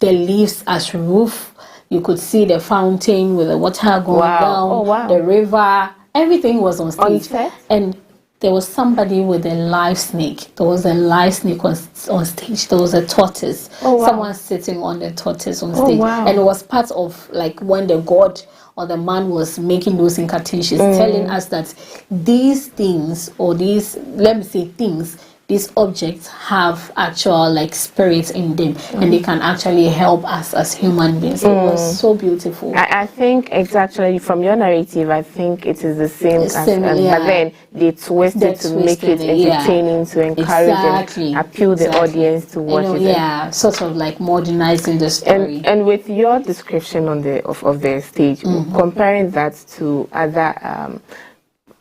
leaves as roof. You could see the fountain with the water going down, the river. Everything was on stage. And there was somebody with a live snake. There was a live snake on stage. There was a tortoise. Someone sitting on the tortoise on stage. And it was part of like when the god or the man was making those incantations, telling us that these things, or these, let me say things, these objects have actual like spirits in them, and they can actually help us as human beings. It was so beautiful. I think it's actually, from your narrative, I think it is the same as but then they twist it to make it entertaining, to encourage and appeal the audience to watch it. Sort of like modernizing the story. And with your description on of the stage, comparing that to other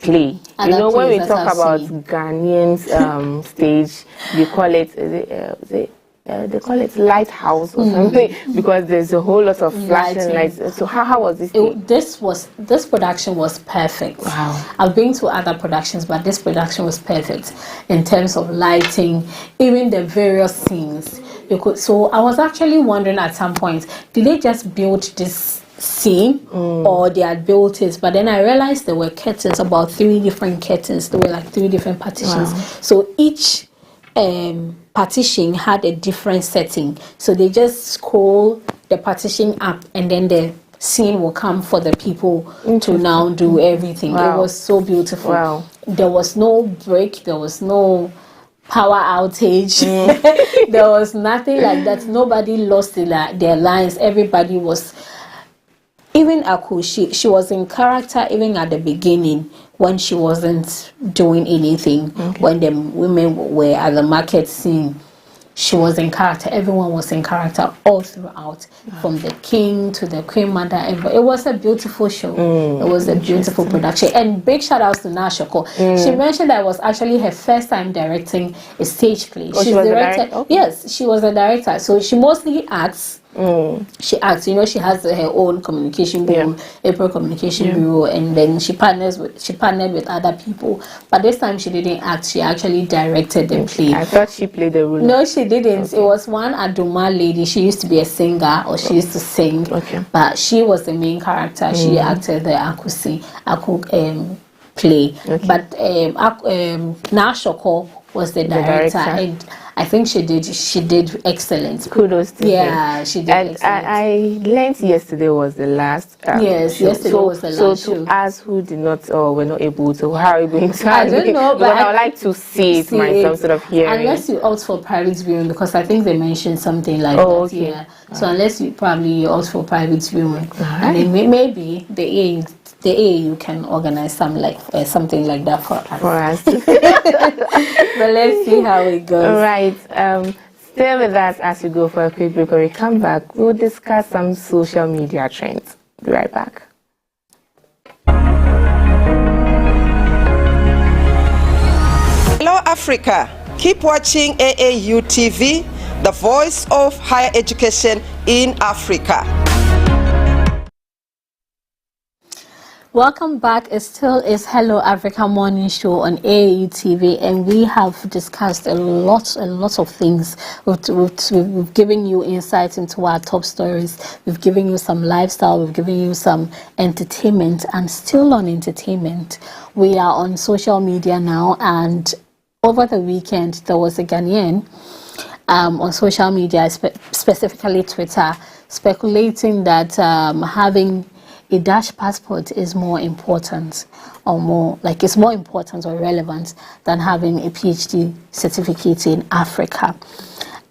play. When we talk about Ghanaians stage, we call it, is it they call it lighthouse or something, because there's a whole lot of flashing lights. So how was this? This production was perfect. Wow. I've been to other productions, but this production was perfect in terms of lighting, even the various scenes. So I was actually wondering at some point, did they just build this scene or they had built it? But then I realized there were curtains, about 3 different curtains. There were like 3 different partitions. Wow. So each partition had a different setting, so they just scroll the partition up and then the scene will come for the people to now do everything. Wow. It was so beautiful. Wow. There was no break, there was no power outage. There was nothing like that. Nobody lost their lines. Everybody was, even Aku, she was in character even at the beginning when she wasn't doing anything. When the women were at the market scene, she was in character. Everyone was in character all throughout, from the king to the queen mother. It was a beautiful show. It was a beautiful production. And big shout outs to Nashoko. She mentioned that it was actually her first time directing a stage play. She was directed. Yes, she was a director. So she mostly acts. She acts, she has her own communication bureau, April Communication Bureau, and then she partnered with other people. But this time she didn't act; she actually directed the play. I thought she played the role. No, she didn't. It was one Adjoa lady. She used to be a singer, or she used to sing. But she was the main character. She acted the Aku play. But Nashoko was the director. And I think she did excellent. Kudos to her. Yeah, she did excellent. I learned yesterday was the last yes, show. Yesterday was the last show. So to us who did not or were not able to, how are you going to? I don't know, but I would like to see it myself, sort of hearing. Unless you opt for private viewing, because I think they mentioned something like that. Okay. Yeah. So unless you probably opt for private viewing, and then maybe the AAU can organize something like that for us. But let's see how it goes. All right. Stay with us as we go for a quick break. When we come back, we'll discuss some social media trends. Be right back. Hello, Africa. Keep watching AAU TV, the voice of higher education in Africa. Welcome back. It still is Hello Africa Morning Show on AAU TV, and we have discussed a lot of things. We've given you insights into our top stories. We've given you some lifestyle. We've given you some entertainment, and still on entertainment, we are on social media now. And over the weekend, there was a Ghanaian on social media, specifically Twitter, speculating that having a Dutch passport is more important, or it's more important or relevant than having a PhD certificate in Africa.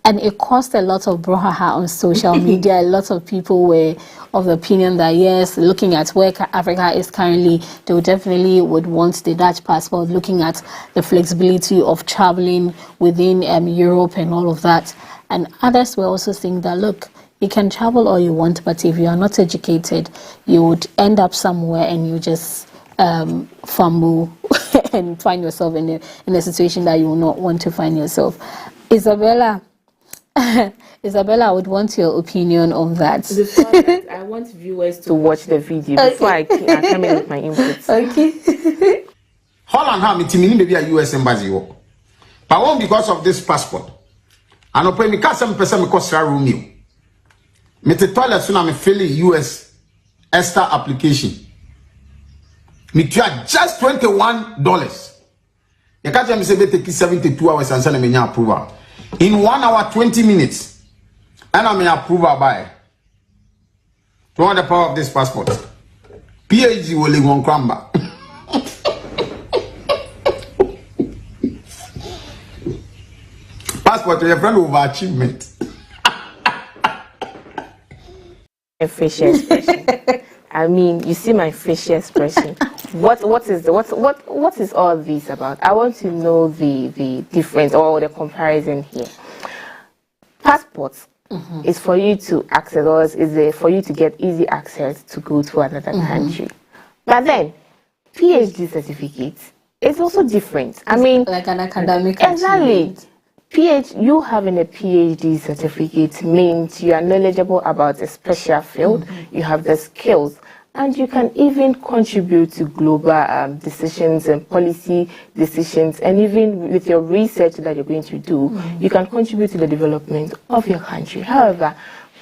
And it caused a lot of brouhaha on social media. A lot of people were of the opinion that yes, looking at where Africa is currently, they definitely would want the Dutch passport, looking at the flexibility of traveling within Europe and all of that. And others were also saying that, look, you can travel all you want, but if you are not educated, you would end up somewhere and you just fumble and find yourself in a situation that you will not want to find yourself. Isabella, I would want your opinion on that. Before that, I want viewers to watch the video before I come in with my inputs. Okay. Holland have me teaming baby a US embassy. But one because of this passport. And open me cast some person me cost room you. Me the toilet soon me fill US ESTA application. Me charge just $21. You can't tell me say take 72 hours and send me approval. In 1 hour 20 minutes, and I may approval by. To want the power of this passport. PhD will live on cramba. Passport to your friend over achievement. A facial expression. I mean, you see my facial expression. What is all this about? I want to know the difference or the comparison here. Passports is for you to access, or is it for you to get easy access to go to another country. But then, PhD certificates is also different. I mean, like an academic exactly. You having a PhD certificate means you are knowledgeable about a special field, you have the skills, and you can even contribute to global decisions and policy decisions, and even with your research that you're going to do, you can contribute to the development of your country. However,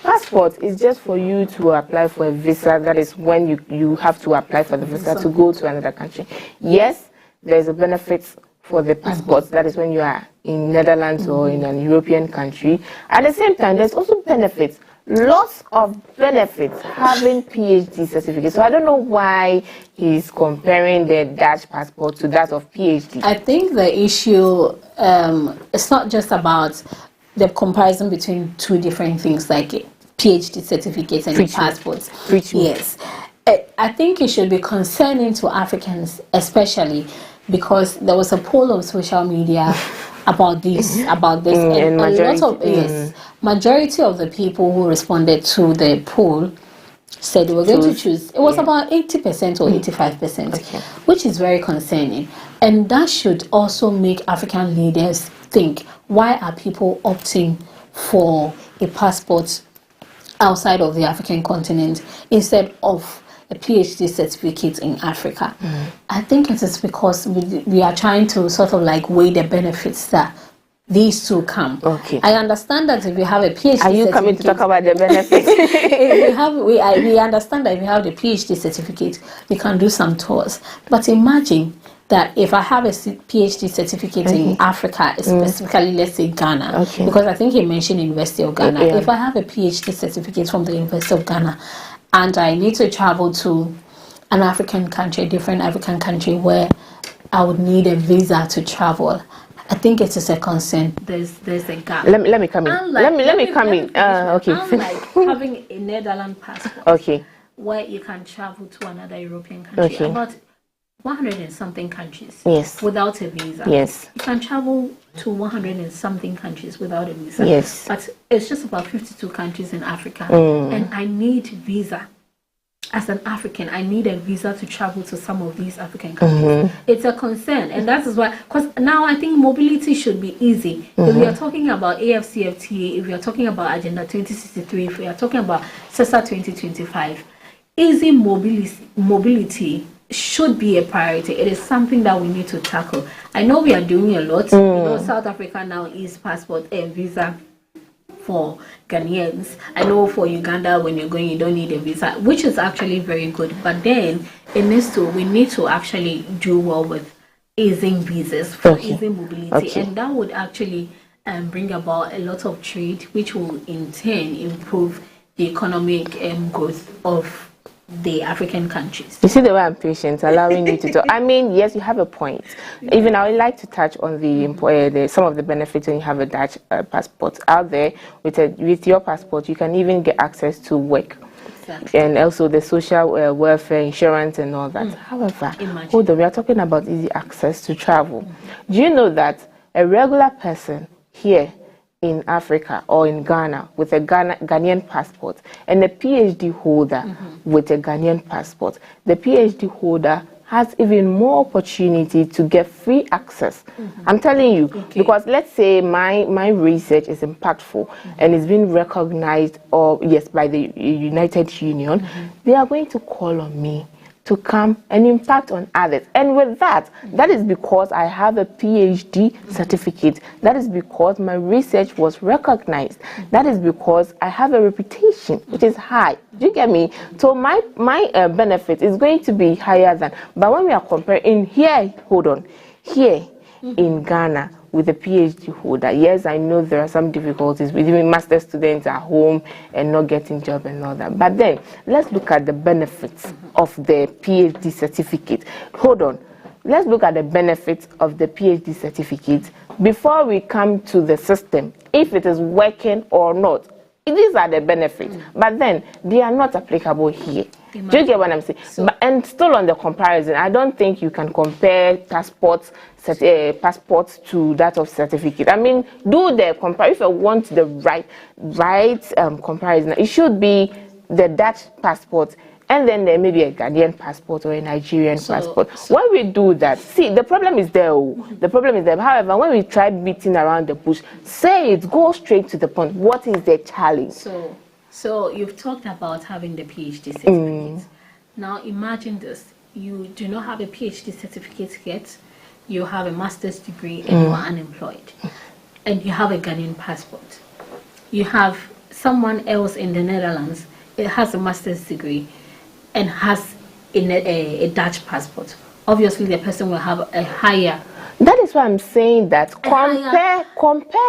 passport is just for you to apply for a visa. That is when you have to apply for the visa to go to another country. Yes, there's a benefit for the passport. That is when you are in Netherlands or in an European country. At the same time, there's also benefits. Lots of benefits having PhD certificates. So I don't know why he's comparing the Dutch passport to that of PhD. I think the issue, it's not just about the comparison between two different things like PhD certificates and passports. Yes. I think it should be concerning to Africans, especially because there was a poll on social media about this, and majority of the people who responded to the poll said they were going to choose. It was about 80% or 85%, which is very concerning. And that should also make African leaders think, why are people opting for a passport outside of the African continent instead of a PhD certificate in Africa? I think it is because we are trying to sort of like weigh the benefits that these two come. I understand that if you have a PhD Are you coming to talk about the benefits? we understand that if you have the PhD certificate, you can do some tours. But imagine that if I have a PhD certificate in Africa, specifically, let's say Ghana, because I think he mentioned University of Ghana. If I have a PhD certificate from the University of Ghana, and I need to travel to an African country, a different African country where I would need a visa to travel, I think it is a concern. There's a gap. Let me come in. Let me come in. Okay. Unlike having a Netherlands passport, where you can travel to another European country, about 100 and something countries without a visa. You can travel to 100 and something countries without a visa. But it's just about 52 countries in Africa. And I need visa. As an African, I need a visa to travel to some of these African countries. It's a concern. And that is why, because now I think mobility should be easy. If we are talking about AFCFTA, if we are talking about Agenda 2063, if we are talking about CESA 2025, easy mobility should be a priority. It is something that we need to tackle. I know we are doing a lot. You know, South Africa now is passport and visa for Ghanaians. I know for Uganda, when you're going, you don't need a visa, which is actually very good. But then we need to actually do well with easing visas for easing mobility, and that would actually bring about a lot of trade, which will in turn improve the economic growth of the African countries. You see the way I'm patient, allowing you to talk. I mean, yes, you have a point. Even I would like to touch on some of the benefits when you have a Dutch passport out there. With your passport, you can even get access to work. And also the social welfare, insurance and all that. However, hold on, we are talking about easy access to travel. Do you know that a regular person here in Africa or in Ghana with a Ghanaian passport and a PhD holder with a Ghanaian passport, the PhD holder has even more opportunity to get free access. I'm telling you, because let's say my research is impactful and it's been recognized by the United Union, they are going to call on me to come and impact on others. And with that is because I have a PhD certificate. That is because my research was recognized. That is because I have a reputation which is high. Do you get me? So my benefit is going to be higher than. But when we are comparing here in Ghana with a PhD holder, yes, I know there are some difficulties with even master students at home and not getting job and all that. But then let's look at the benefits of the PhD certificate. Hold on. Let's look at the benefits of the PhD certificate before we come to the system, if it is working or not. These are the benefits, but then they are not applicable here. Do you get what I'm saying? And still on the comparison, I don't think you can compare passports to that of certificate. I mean, do the comparison. If you want the right comparison, it should be the Dutch passport and then there may be a Ghanaian passport or a Nigerian passport. When we do that, see, the problem is there. The problem is there. However, when we try beating around the bush, say it, go straight to the point. What is the challenge? So you've talked about having the PhD certificate. Now imagine this. You do not have a PhD certificate yet. You have a master's degree and you are unemployed. And you have a Ghanaian passport. You have someone else in the Netherlands. It has a master's degree and has a Dutch passport. Obviously, the person will have a higher. That is why I'm saying that compare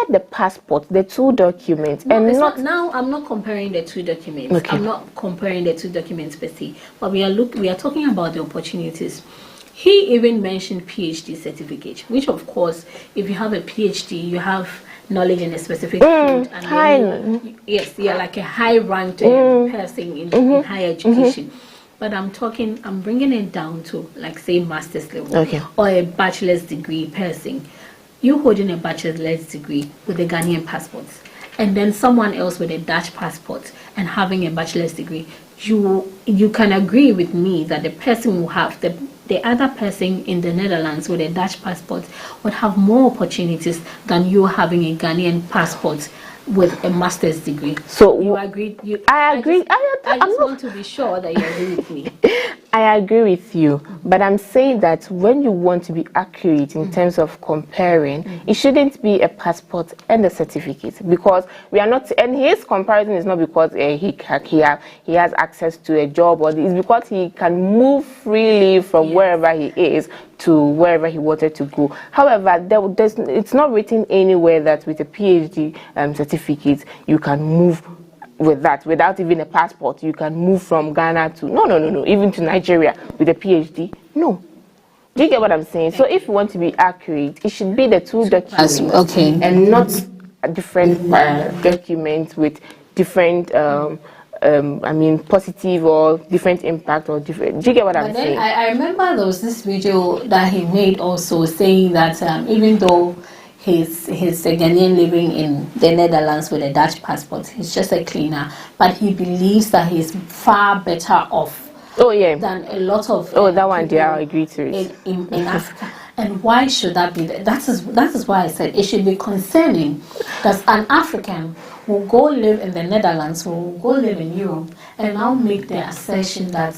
the passport, the two documents, No, and now I'm not comparing the two documents. Okay. I'm not comparing the two documents per se, but we are talking about the opportunities. He even mentioned PhD certificate, which of course, if you have a PhD, you have knowledge in a specific field, and then you're like a high-ranked person in higher education. But I'm bringing it down to, like, say, master's level or a bachelor's degree person. You holding a bachelor's degree with a Ghanaian passport, and then someone else with a Dutch passport and having a bachelor's degree, you can agree with me that the person who have the other person in the Netherlands with a Dutch passport would have more opportunities than you having a Ghanaian passport with a master's degree. So you agree? I agree. I just want to be sure that you agree with me. I agree with you, but I'm saying that when you want to be accurate in terms of comparing, it shouldn't be a passport and a certificate, because we are not. And his comparison is not because he has access to a job, or it's because he can move freely from wherever he is to wherever he wanted to go. However, it's not written anywhere that with a PhD certificate you can move with that without even a passport. You can move from Ghana to no, even to Nigeria with a PhD. No. Do you get what I'm saying? So if you want to be accurate, it should be the two documents, and not a different documents with different positive or different impact or different. Do you get what I'm saying? I remember there was this video that he made also saying that even though he's a Ghanaian living in the Netherlands with a Dutch passport, he's just a cleaner, but he believes that he's far better off than a lot of that one I agree to it. in Africa. And why should that be? That is why I said it should be concerning, because an African will go live in the Netherlands, will go live in Europe, and now make the assertion that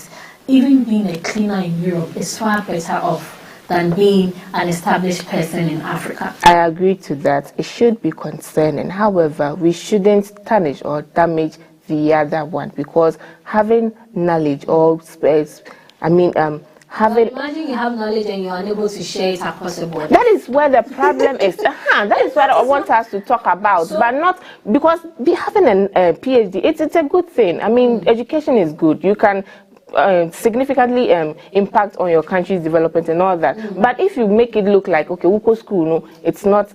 even being a cleaner in Europe is far better off than being an established person in Africa. I agree to that. It should be concerning. However, we shouldn't tarnish or damage the other one, because having knowledge or space, imagine you have knowledge and you are unable to share it across the board. That is where the problem is. That is what I want us to talk about, but not because having a PhD, it's a good thing. Education is good. You can significantly impact on your country's development and all that. But if you make it look like, okay, we'll go school, no, it's not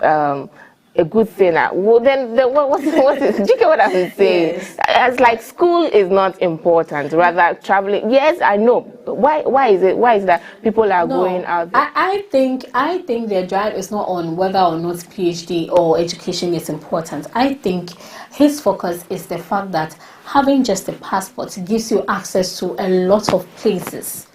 a good thing. Well, then what is, do you get what I'm saying? Yes. It's like school is not important, rather traveling. Yes, I know. But why is it? Why is that people are going out there? I think their drive is not on whether or not PhD or education is important. I think his focus is the fact that having just a passport gives you access to a lot of places.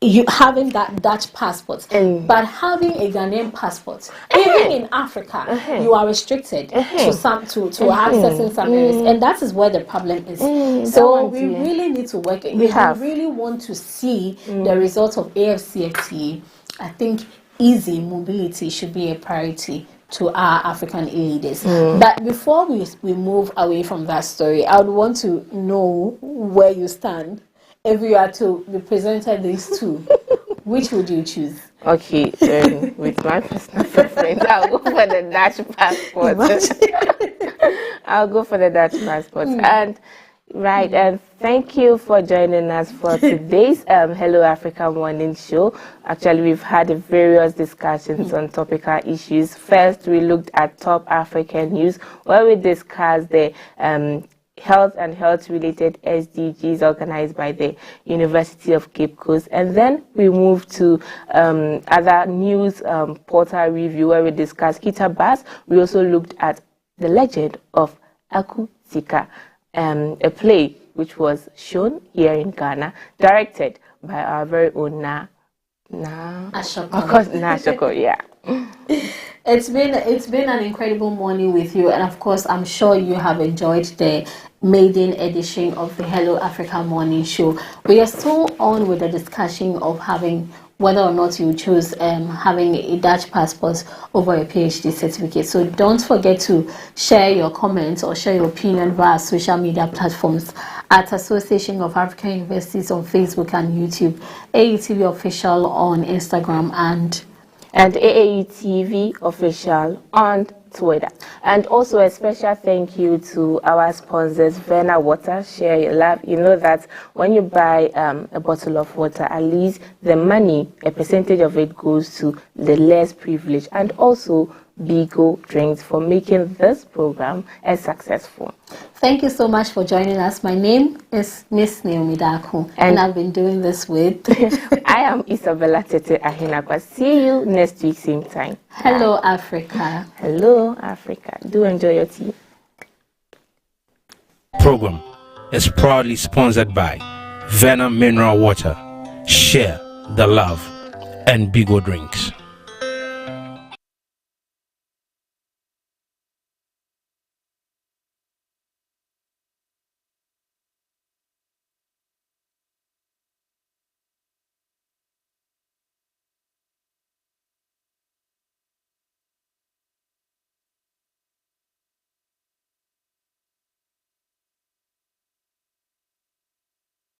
You having that Dutch passport, but having a Ghanaian passport, even in Africa, you are restricted to accessing some areas, and that is where the problem is. So we really need to work. If we really want to see the results of AFCFTA, I think easy mobility should be a priority to our African leaders. But before we move away from that story, I would want to know where you stand. If you are to be presented these two, which would you choose? Okay, with my personal preference, I'll go for the Dutch passport. I'll go for the Dutch passport. And thank you for joining us for today's Hello Africa Morning Show. Actually, we've had various discussions on topical issues. First, we looked at top African news, where we discussed the health and health-related SDGs organized by the University of Cape Coast. And then we moved to other news portal review, where we discussed Kita Bass. We also looked at The Legend of Aku Sika, a play which was shown here in Ghana, directed by our very own Ashoko, yeah. It's been an incredible morning with you, and of course I'm sure you have enjoyed the maiden edition of the Hello Africa Morning Show. We are still on with the discussion of having whether or not you choose having a Dutch passport over a PhD certificate. So don't forget to share your comments or share your opinion via social media platforms at Association of African Universities on Facebook and YouTube, AUTV Official on Instagram, and AAU TV Official on Twitter. And also a special thank you to our sponsors, Vena Water, Share Your Love. You know that when you buy a bottle of water, at least the money, a percentage of it goes to the less privileged, and also Bigo Drinks for making this program as successful. Thank you so much for joining us. My name is Miss Naomi Daku, and I've been doing this with... I am Isabella Tete Ahinakwa. See you next week, same time. Hello, Africa. Hello, Africa. Do enjoy your tea. Program is proudly sponsored by Vena Mineral Water, Share the Love, and Bigo Drinks.